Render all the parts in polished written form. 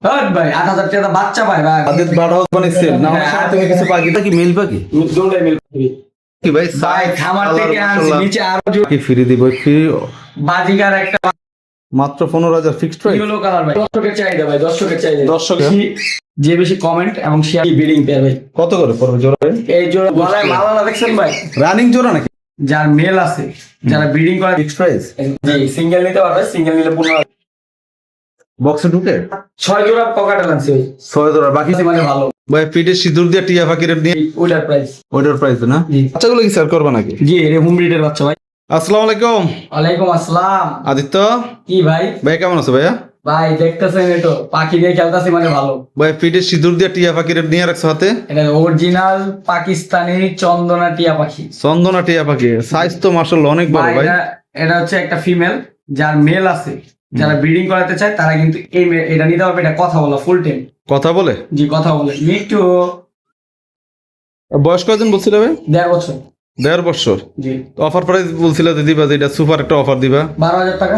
হ্যাঁ ভাই 8,000 টাকা বাচ্চা ভাই ভাই আদিত বার্ড হাউস বানাইছেন না? আমার সাথে তুমি কিছু পাখিটা কি মেল পাখি দুটোই মিল কি ভাই? ভাই খামার থেকে আনছি নিচে আরো কি ফ্রি দিব? ফ্রি বাজিকার একটা মাত্র 15,000 ফিক্সড প্রাইস। ইয়েলো কালার ভাই দর্শকের চাহিদা ভাই দর্শকের চাহিদা দর্শক যে বেশি কমেন্ট এবং শেয়ার বিডিং পেয়ার ভাই কত করে পড়বে জোড়া ভাই? এই জোড়া গলায় মালা দেখছেন ভাই রানিং জোড়া নাকি? যার মেল আছে যারা ব্রিডিং করে ফিক্সড প্রাইস জি সিঙ্গেল নিতে পারবে সিঙ্গেল নিলে 15,000 বক্সে ঢুকে 6 জোড়া পকেটে আনছি ভাই 6 জোড়া বাকি মানে ভালো ভাই পিঠে সিঁদুর দিয়ে টিয়া পাখির নিয়ে ওটার প্রাইস ওইটার প্রাইস না? জি বাচ্চাগুলো কি সেল করবে নাকি? জি এর হোম ব্রিডের বাচ্চা ভাই আসসালামু আলাইকুম। ওয়ালাইকুম আসসালাম আদিত্য কি ভাই ভাই কেমন আছো ভাইয়া? ভাই দেখতেছেন এটো পাখি দিয়ে খেলতেছি মানে ভালো ভাই পিঠে সিঁদুর দিয়ে টিয়া পাখির নিয়ে রাখছো হাতে? এটা অরিজিনাল পাকিস্তানি চন্দনা টিয়া পাখি চন্দনা টিয়া পাখি সাইজ তো মাশাআল্লাহ অনেক বড় ভাই। এটা হচ্ছে একটা ফিমেল যার মেল আছে যারা ব্রিডিং করাতে চায় তারা কিন্তু এটা নিতে পারবে। এটা কথা বলা ফুল টাইম কথা বলে? জি কথা বলে একটু বয়স কয়দিন বলছিলে ভাই? 1.5 বছর 1.5 বছর। জি অফার প্রাইস বলছিলে দিবা যে এটা সুপার একটা অফার দিবা? 12,000 টাকা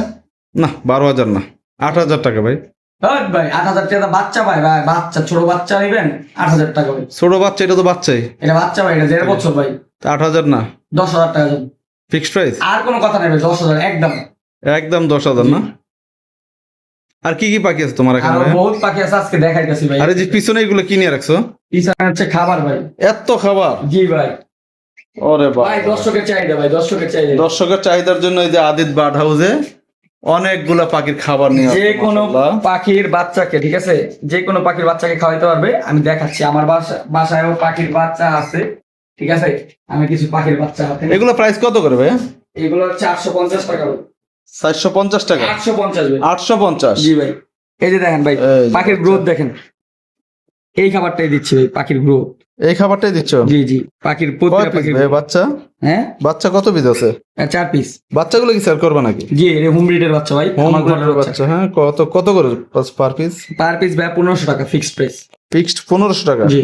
না 12,000 না 8,000 টাকা ভাই। হ্যাঁ ভাই 8,000 টাকা বাচ্চা ভাই ভাই বাচ্চা ছোট বাচ্চা নেবেন 8,000 টাকা ভাই। ছোট বাচ্চা এটা তো বাচ্চাই। এটা বাচ্চা ভাই এটা 1.5 বছর ভাই। তা 8,000 না 10,000 টাকা দেন ফিক্সড প্রাইস? আর কোনো কথা নেই ভাই 10,000 একদম একদম 10,000 না? আর কি কি পাখি আছে তোমার আর এখানে ভাই? বহুত পাখি আছে আজকে দেখাইতেছি ভাই। আরে যে পিছনে এগুলো কি নিয়ে রাখছো? পিছনে হচ্ছে খাবার ভাই। এত খাবার? জি ভাই ওরে ভাই দর্শকের চাহিদা ভাই দর্শকের চাহিদা দর্শকের চাহিদার জন্য এই যে আদিত বার্ড হাউসে অনেকগুলা পাখির খাবার নিয়ে যে আসছে, কোনো মাশাআল্লাহ। পাখির বাচ্চাকে ঠিক আছে যে কোনো পাখির বাচ্চাকে খাওয়াইতে পারবে। আমি দেখাচ্ছি আমার বাসায়ও পাখির বাচ্চা আছে ঠিক আছে। আমি কিছু পাখির বাচ্চা হাতে নিয়ে- এগুলো প্রাইস কত করে ভাই? এগুলো হচ্ছে 850 টাকা ভাই। 450 টাকা? 850 ভাই। 850? জি ভাই এই যে দেখেন ভাই এই যে পাখির গ্রোথ দেখেন। এই খাবারটাই দিচ্ছি ভাই পাখির গ্রোথ। এই খাবারটাই দিচ্ছ? জি জি পাখির কয় প্রতিটা পিস পাখির ভাই বাচ্চা? হ্যাঁ বাচ্চা কত পিস আছে? 4 পিস। বাচ্চাগুলো কি সেল করবে নাকি? জি এর হোম ব্রিডের বাচ্চা ভাই হোম আমার ঘরের বাচ্চা। বাচ্চা হ্যাঁ কত কত করে পার পিস? পার পিস ভাই 1500 টাকা ফিক্সড প্রাইস। ফিক্সড 1500 টাকা? জি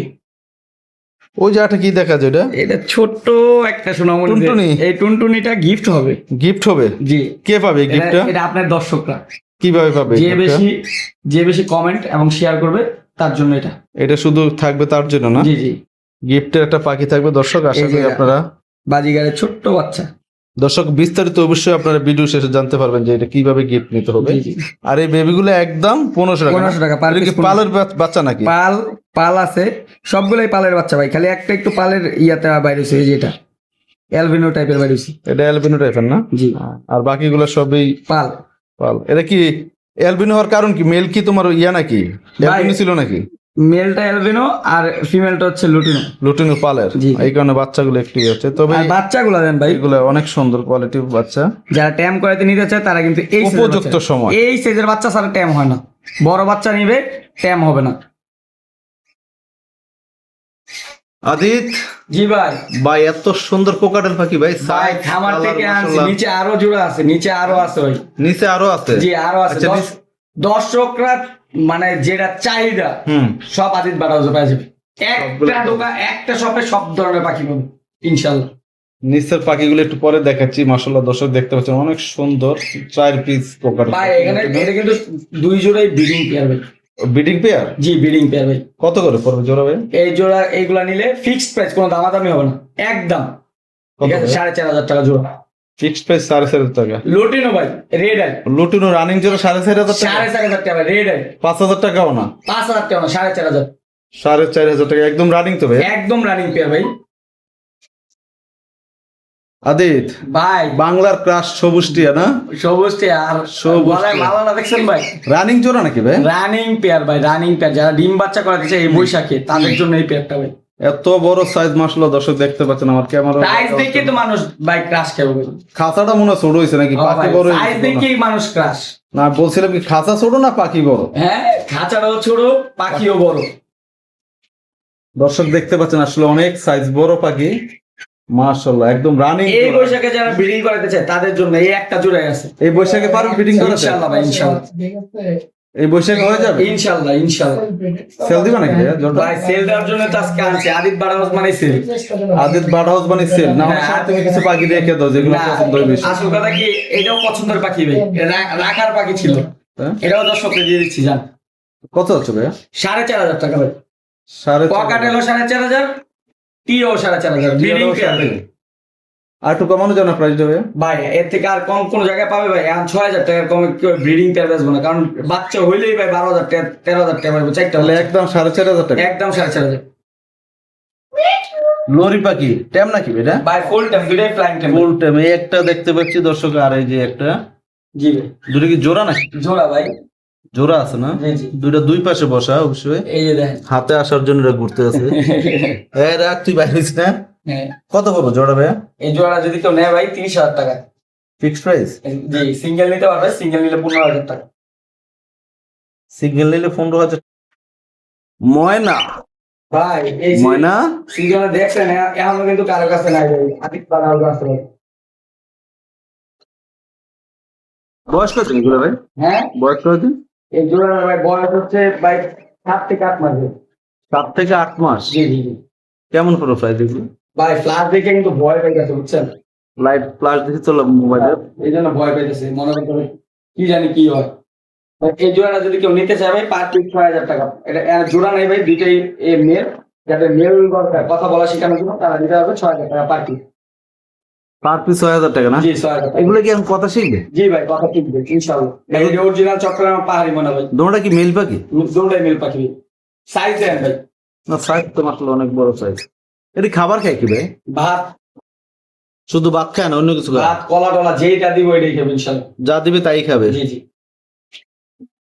ওই জায়গাটা কি দেখা যায় এটা? এটা ছোট্ট একটা সোনামণি টুনটুনি? এই টুনটুনিটা গিফট হবে। গিফট হবে? জি কে পাবে এটা গিফটটা? এটা আপনার দর্শকরা কিভাবে পাবে যে gift টা? যে বেশি কমেন্ট এবং শেয়ার করবে তার জন্য এটা। এটা শুধু থাকবে তার জন্য না? জি জি গিফটের একটা পাখি থাকবে দর্শক, আশা এই যে করি আপনারা বাজিগারের ছোট্ট বাচ্চা। দর্শক বিস্তারিত অবশ্যই আপনারা ভিডিও শেষে জানতে পারবেন যে এটা কিভাবে গিফট নিতে হবে। জি জি আর এই বেবিগুলো একদম 1500 টাকা? 1500 টাকা পার এটা কি পিস। পালের বাচ্চা নাকি? পাল পাল আছে সবগুলাই পালের বাচ্চা ভাই। খালি একটা একটু পালের ইয়াতে বাইরে হয়েছে এই যেটা অ্যালবিনো টাইপের বাইরে হয়েছে। এটা অ্যালবিনো টাইপের না? জি আর বাকিগুলো সবই পাল। পাল। এটা কি অ্যালবিনো হওয়ার কারণ কি? মেল কি তোমার ইয়া নাকি? অ্যালবিনো ছিল নাকি? মেলটা অ্যালবিনো আর ফিমেলটা হচ্ছে লুটিনো। লুটিনো পালের, জি। এই কারণে বাচ্চাগুলো একটু ইয়ে হচ্ছে। তবে আর বাচ্চাগুলো দেন ভাই এগুলো অনেক সুন্দর কোয়ালিটির বাচ্চা। যারা ট্যাম করাতে নিতে চায় তারা কিন্তু এই size এর উপযুক্ত বাচ্চা- সময়। এই সাইজের বাচ্চা ছাড়া ট্যাম হয় না। বড় বাচ্চা নিবে ট্যাম হবে না। আদিত জি ভাই ভাই এত সুন্দর কোকাটেল পাখি ভাই, ভাই size, খামার colour, থেকে আনছি মাশাআল্লাহ। নিচে আরো জোড়া আছে নিচে আরো আছে ভাই। নিচে আরো আছে? জি আরো আছে আচ্ছা, দর্শকরা মানে যেটা চাহিদা হুম সব আদিত বাড়াতে পাওয়া যাবে। সবগুলো একটা দোকান একটা শপে সব ধরনের পাখি পাবে ইনশাল্লাহ। নিচের পাখিগুলো একটু পরে দেখাচ্ছি। মাশাআল্লাহ দর্শক দেখতে পাচ্ছেন অনেক সুন্দর 4 পিস কোকাটেল। ভাই এখানে এটা কিন্তু 2 জোড়াই ব্রিডিং পেয়ার ভাই। Breeding pair? জি ব্রিডিং পেয়ার ভাই। কত করে পড়বে জোড়া ভাই? এই জোড়া এইগুলা নিলে ফিক্সড প্রাইস কোনো দামাদামি হবে না একদম। কত ঠিক আছে করে? 4,500 টাকা জোড়া। ফিক্সড প্রাইস 4,500 টাকা। লুটিনো ভাই রেড আই লুটিনো রানিং জোড়া 4,500 টাকা? 4,500 টাকা রেড আই 5,000 টাকাও না? 5,000 টাকা না 4,500। 4,500 টাকা একদম রানিং তো ভাই। একদম রানিং পেয়ার ভাই। আদিত ভাই বাংলার ক্রাশ সবুজ টিয়া না? সবুজটি আর সবুজ গলায় টিয়া। মালা দেখছেন ভাই রানিং জোড়া নাকি ভাই? রানিং পেয়ার ভাই রানিং পেয়ার। যারা ডিম বাচ্চা করাতে চায় এই বৈশাখে তাদের জন্য এই পেয়ারটা ভাই। এত বড় সাইজ মাশাআল্লাহ দর্শক দেখতে পাচ্ছেন আমার ক্যামেরা। সাইজ দেখে তো মানুষ ভাই ক্রাশ খাবে ভাই। খাঁচাটা মনে হয় ছোট হয়েছে নাকি? পাখি বড় হয়েছে সাইজ মনে হয়। দেখেই মানুষ ক্রাশ। না বলছিলাম কি খাঁচা ছোট না পাখি বড়? হ্যাঁ খাঁচাটাও ছোট পাখিও বড়। দর্শক দেখতে পাচ্ছেন আসলে অনেক সাইজ বড় পাখি মাশাআল্লাহ একদম রানিং। এই বৈশাখে যারা ব্রিডিং করাতে চায় তাদের জন্য এই একটা জোড়াই আছে। এই বৈশাখে পারবেন ফিটিং করাতে? ইনশাআল্লাহ ভাই ইনশাআল্লাহ এই বৈশাখে হয়ে যাবে? ইনশাআল্লাহ ইনশাআল্লাহ। সেল দিবা নাকি ভাইয়া জোড়া? ভাই সেল দেওয়ার জন্য তো আজকে আনছি আদিত বাড়া মানে সেল। আদিত বার্ড হাউস মানে সেল না? আমার সাথে তুমি কিছু পাখি রেখে দাও যেগুলো না, পছন্দ হয় বেশি। আসল কথা কি এটাও পছন্দের পাখি ভাই। এটা রাখার পাখি ছিল হ্যাঁ? এটাও দর্শককে দিয়ে দিচ্ছি জান। কত হচ্ছে ভাইয়া? 4,500 টাকা ভাই। 4,500 পকাটেলও 4,500, টিও 4,500, ব্রিডিং পেয়ার ভাই। আর একটু কমানো যায় না প্রাইসটা ভাইয়া? ভাই এর থেকে আর কম কোন জায়গায় পাবে ভাই? এখন 6,000 টাকার কমে কেউ ব্রিডিং পেয়ার বেচবো না, কারণ বাচ্চা হইলেই ভাই 12,000 টাকা 13,000 টাকা পাবো, চারটা তাহলে বাচ্চা। একদম 4,500 টাকা। একদম 4,500। লরি পাখি ট্যাম নাকি এটা? ভাই ফুল টাইম, দুটাই ফ্লাইং টাইম। ফুল ট্যাম। এই একটা দেখতে পাচ্ছি দর্শক, আর এই যে একটা, জি ভাই। দুটো কি জোড়া নাকি? জোড়া ভাই। জোড়া আছে না? জি জি। দুইটা দুই পাশে বসা অবশ্যই। এই যে দেখেন। হাতে আসার জন্য এরা ঘুরতে আছে। এই রাখ, তুই বাইরে হইস না। হ্যাঁ। কত পড়বো জোড়া ভাইয়া? এই জোড়া যদি কেউ নেয় ভাই 30,000 টাকা। Fixed price? জি, সিঙ্গেল নিতে পারবে, সিঙ্গেল নিলে 15,000 টাকা। সিঙ্গেল নিলে 15,000। ময়না, ভাই এই ময়না সিঙ্গেল দেখছেন এখনো কিন্তু কারো কাছে নাই ভাই, আদিত বানাও আছে ভাই। বয়স কত এগুলো ভাই? হ্যাঁ, বয়স কত? এই জোড়া ভাই বয়স হচ্ছে ভাই 7 থেকে 8 মাস ভাই। 7 থেকে 8 মাস। জি জি জি। কেমন পড়ো প্রাইস এগুলো? ভাই ফ্লাশ দেখে কিন্তু ভয় পেয়ে গেছে বুঝছেন, লাইট ফ্লাশ দেখে চলো মোবাইলে। এই জন্য ভয় পেয়েছে, মনে করতে হবে কি জানি কি হয়। ভাই এই জোড়াটা যদি কেউ নিতে চায় ভাই পার পিস 6,000 টাকা। এটা এর জোড়া নেই ভাই, দুইটাই মেল, যাদের মেল কথা বলা শেখানোর জন্য তারা দিতে হবে 6,000 টাকা পার পিস। পার পিস 6,000 টাকা না? জি 6,000 টাকা। এগুলো কি এখন কথা শিখবে? জি ভাই কথা শিখবে ইনশাআল্লাহ। এই যে অরিজিনাল চট্টগ্রাম পাহাড়ি মনে ভাই, দোনোটা কি মেল পাখি? দুটোই মেল পাখি। সাইজ দেন ভাই। না সাইজ তো আসলে অনেক বড় সাইজ। এটি খাবার খায় কি ভাই? ভাত, শুধু ভাত খায় না, অন্য কিছু খায়? ভাত কলা টলা যেটা দিব এটাই খাবে ইনশাআল্লাহ। যা দিবে তাই খাবে। জি জি।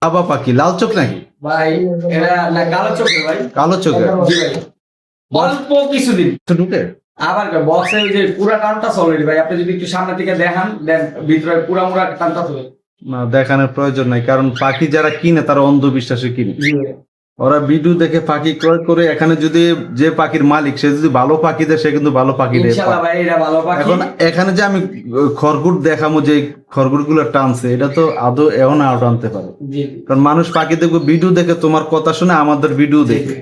বাবা পাখি লাল চোখ নাকি? ভাই এটা না কালো চোখের ভাই। কালো চোখের। জি ভাই। অল্প কিছুদিন ঢুকে আবার বক্সে যে পুরা টানটা অলরেডি ভাই, আপনি যদি একটু সামনে থেকে দেখান দেন ভিতরে পুরা মুরা টানটা চলে। না, দেখানোর প্রয়োজন নাই, কারণ পাখি যারা কিনে তারা অন্ধবিশ্বাসে কিনে। জি ভাই। ওরা ভিডিও দেখে পাখি ক্রয় করে, এখানে যদি যে পাখির মালিক সে যদি ভালো পাখি দেয় সে কিন্তু ভালো পাখি দেয়। ইনশাআল্লাহ ভাই এটা ভালো পাখি। এখন এখানে যে আমি খরগোট দেখাবো, যে খরগোট গুলো টানছে, এটা তো আদৌ এও না টানতে পারে, জি জি। কারণ মানুষ পাখি দেখবে ভিডিও দেখে, তোমার কথা শুনে আমাদের ভিডিও দেখে।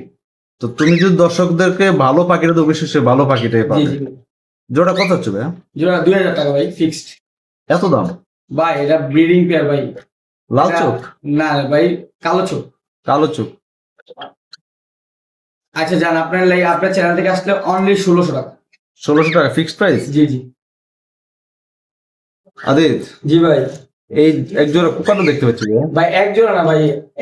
তো তুমি যদি দর্শকদেরকে ভালো পাখিটা তো অবশ্যই সে ভালো পাখিটাই জি পাবে। জি। জোড়া কত হচ্ছে ভাই? জোড়া 2,000 টাকা ভাই ফিক্সড। এত দাম? ভাই এটা ব্রিডিং পেয়ার ভাই। লাল এটা- চোখ? না ভাই কালো চোখ। কালো চোখ। আচ্ছা জান, আপনার লাগে আপনার চ্যানেল থেকে আসলে অনলি 1600 টাকা। 1600 টাকা ফিক্সড প্রাইস? জি জি। আদিত, জি ভাই। এই এক জোড়া কুকাটা দেখতে পাচ্ছি ভাই। ভাই এক জোড়া না ভাই,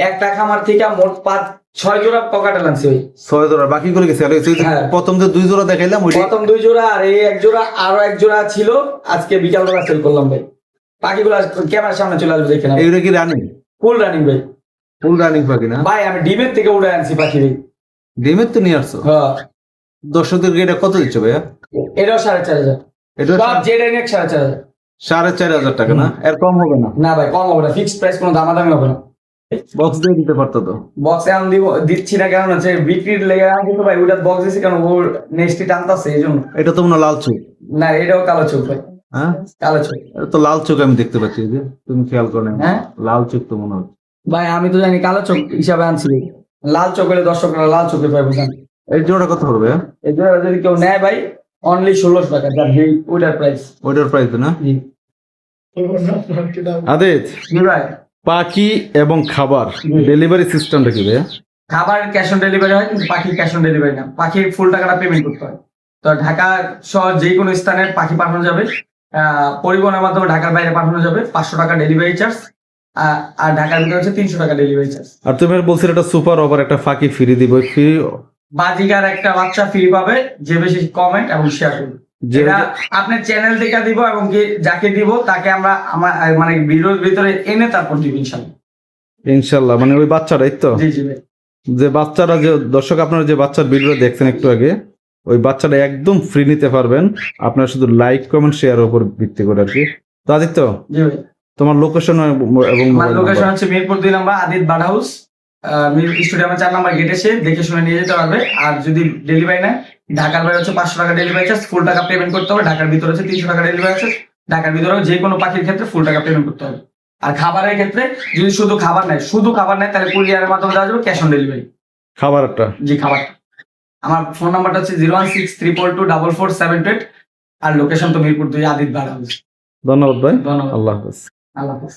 একটা খামার থেকে মোট 5-6 জোড়া পকাটা লাগছে ভাই। 6 জোড়া, বাকিগুলো গেছে। আর এই যে হ্যাঁ। প্রথম যে 2 জোড়া দেখাইলাম ওইটা প্রথম 2 জোড়া আর এই এক জোড়া, আরো এক জোড়া ছিল আজকে বিকালবেলা সেল করলাম ভাই। পাখিগুলো ক্যামেরার সামনে চলে আসবে দেখে না। এইগুলো কি রানিং? ফুল রানিং ভাই। ফুল রানিং পাখি না? ভাই আমি ডিমের থেকে উড়ে আনছি পাখি ভাই। ডিমের তো নিয়ে আসছো। হ্যাঁ। দর্শকদেরকে এটা কত দিচ্ছ ভাইয়া? এটাও 4,500। এটা সব জেড এনে 4,500। 4,500 টাকা না? এর কম হবে না? না ভাই কম হবে না, ফিক্সড প্রাইস, কোনো দামাদামি হবে না। বক্স দিয়ে দিতে পারতো তো। বক্সে আমি দিচ্ছি না কারণ হচ্ছে বিক্রির লেগে আমি কিন্তু ভাই ওটা বক্স দিচ্ছি কারণ ওর নেক্সট টানতাছে এই জন্য। এটা তো মনে হয় লাল চোখ। না এটাও কালো চোখ ভাই। হ্যাঁ, কালো চোখ। এটা তো লাল চোখ আমি দেখতে পাচ্ছি, এই যে তুমি খেয়াল করো না। হ্যাঁ লাল চোখ তো মনে হচ্ছে। ভাই আমি তো জানি কালো চোখ হিসাবে আনছি ভাই। লাল চোখ হলে দর্শকরা লাল চোখে পাই বুঝেন। এই জোড়া কত পড়বে? এই জন্য যদি কেউ নেয় ভাই অনলি 1600 টাকা, যার যেই ওইটার প্রাইস। ওইটার প্রাইস না? জি আদিত, জি ভাই। পাখি এবং খাবার ডেলিভারি সিস্টেমটা কি ভাইয়া? খাবার ক্যাশ অন ডেলিভারি হয়, কিন্তু পাখি ক্যাশ অন ডেলিভারি না, পাখির ফুল টাকাটা পেমেন্ট করতে হয়। তো ঢাকা শহর যে কোনো স্থানে পাখি পাঠানো যাবে, পরিবহনের মাধ্যমে ঢাকার বাইরে পাঠানো যাবে 500 টাকা ডেলিভারি চার্জ, আর ঢাকার ভিতরে হচ্ছে 300 টাকা ডেলিভারি চার্জ। আর তুমি বলছিলে একটা সুপার ওভার একটা পাখি ফ্রি দিব, ফ্রি বাজিকার একটা বাচ্চা ফ্রি পাবে যে বেশি কমেন্ট এবং শেয়ার করবে। যে যেটা আপনার চ্যানেল থেকে দিব এবং কি যাকে দিব তাকে আমরা আমার মানে ভিডিওর ভিতরে এনে তারপর দিব ইনশাল্লাহ। ইনশাল্লাহ, মানে ওই বাচ্চাটাই তো? জি জি ভাই। যে বাচ্চারা, যে দর্শক আপনারা যে বাচ্চার ভিডিও দেখছেন একটু আগে, ওই বাচ্চাটা একদম ফ্রি নিতে পারবেন, আপনার শুধু লাইক কমেন্ট শেয়ার উপর ভিত্তি করে আর কি। তো আদিত্য, জি ভাই। তোমার লোকেশন এবং আমার মোবাইল লোকেশন নাম্বার। হচ্ছে মিরপুর 2 নম্বর আদিত বার্ড হাউস, মির স্টেডিয়ামের 4 নম্বর গেট এসে দেখে শুনে নিয়ে যেতে পারবে। আর যদি ডেলিভারি নেয় ঢাকার বাইরে হচ্ছে 500 টাকা ডেলিভারি চার্জ, ফুল টাকা পেমেন্ট করতে হবে। ঢাকার ভিতরে হচ্ছে 300 টাকা ডেলিভারি চার্জ, ঢাকার ভিতরেও যে কোনো পাখির ক্ষেত্রে ফুল টাকা পেমেন্ট করতে হবে। আর খাবারের ক্ষেত্রে যদি শুধু খাবার নেয় তাহলে কুরিয়ারের মাধ্যমে দেওয়া যাবে ক্যাশ অন ডেলিভারি। খাবারটা? জি খাবার। আমার ফোন নাম্বারটা হচ্ছে 01632244728, আর লোকেশন তো মিরপুর 2 আদিত বার্ড হাউস। ধন্যবাদ ভাই। ধন্যবাদ। আল্লাহ হাফেজ। আল্লাহ হাফেজ।